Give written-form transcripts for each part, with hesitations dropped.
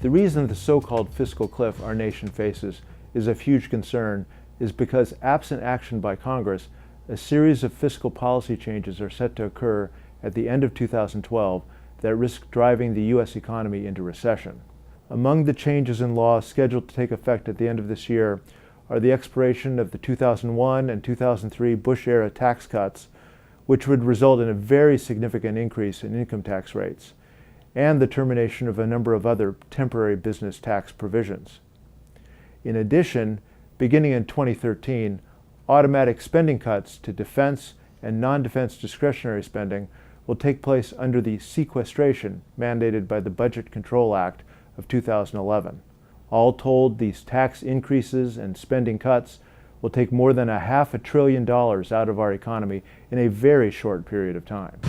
The reason the so-called fiscal cliff our nation faces is of huge concern is because, absent action by Congress, a series of fiscal policy changes are set to occur at the end of 2012 that risk driving the U.S. economy into recession. Among the changes in law scheduled to take effect at the end of this year are the expiration of the 2001 and 2003 Bush-era tax cuts, which would result in a very significant increase in income tax rates, and the termination of a number of other temporary business tax provisions. In addition, beginning in 2013, automatic spending cuts to defense and non-defense discretionary spending will take place under the sequestration mandated by the Budget Control Act of 2011. All told, these tax increases and spending cuts will take more than $500 billion out of our economy in a very short period of time.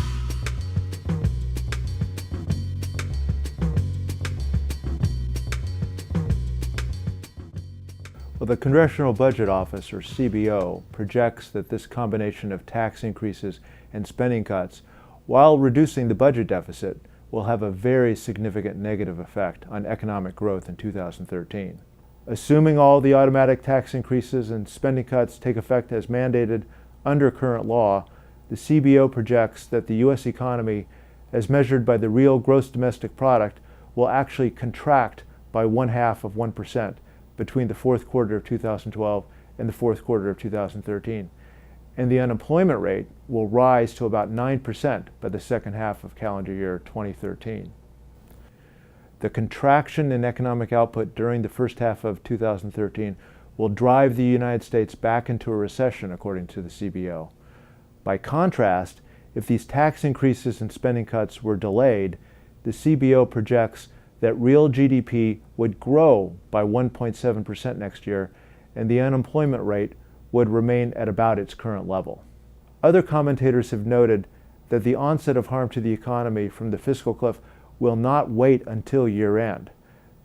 Well, the Congressional Budget Office, or CBO, projects that this combination of tax increases and spending cuts, while reducing the budget deficit, will have a very significant negative effect on economic growth in 2013. Assuming all the automatic tax increases and spending cuts take effect as mandated under current law, the CBO projects that the U.S. economy, as measured by the real gross domestic product, will actually contract by 0.5% between the fourth quarter of 2012 and the fourth quarter of 2013. And the unemployment rate will rise to about 9% by the second half of calendar year 2013. The contraction in economic output during the first half of 2013 will drive the United States back into a recession, according to the CBO. By contrast, if these tax increases and spending cuts were delayed, the CBO projects that real GDP would grow by 1.7% next year, and the unemployment rate would remain at about its current level. Other commentators have noted that the onset of harm to the economy from the fiscal cliff will not wait until year-end.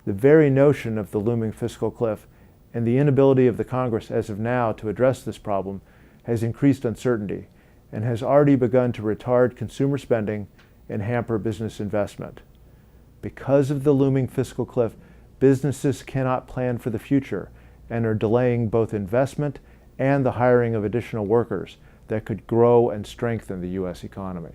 The very notion of the looming fiscal cliff and the inability of the Congress as of now to address this problem has increased uncertainty and has already begun to retard consumer spending and hamper business investment. Because of the looming fiscal cliff, businesses cannot plan for the future and are delaying both investment and the hiring of additional workers that could grow and strengthen the U.S. economy.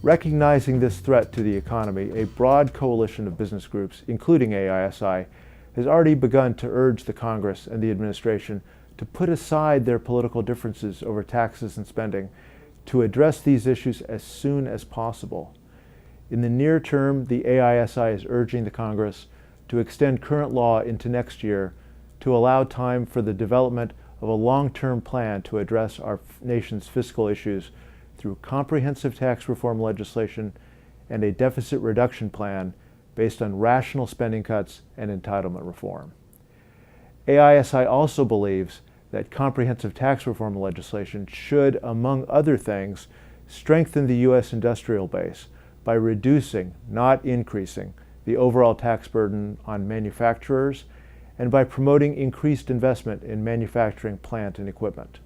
Recognizing this threat to the economy, a broad coalition of business groups, including AISI, has already begun to urge the Congress and the administration to put aside their political differences over taxes and spending to address these issues as soon as possible. In the near term, the AISI is urging the Congress to extend current law into next year to allow time for the development of a long-term plan to address our nation's fiscal issues through comprehensive tax reform legislation and a deficit reduction plan based on rational spending cuts and entitlement reform. AISI also believes that comprehensive tax reform legislation should, among other things, strengthen the U.S. industrial base by reducing, not increasing, the overall tax burden on manufacturers and by promoting increased investment in manufacturing plant and equipment.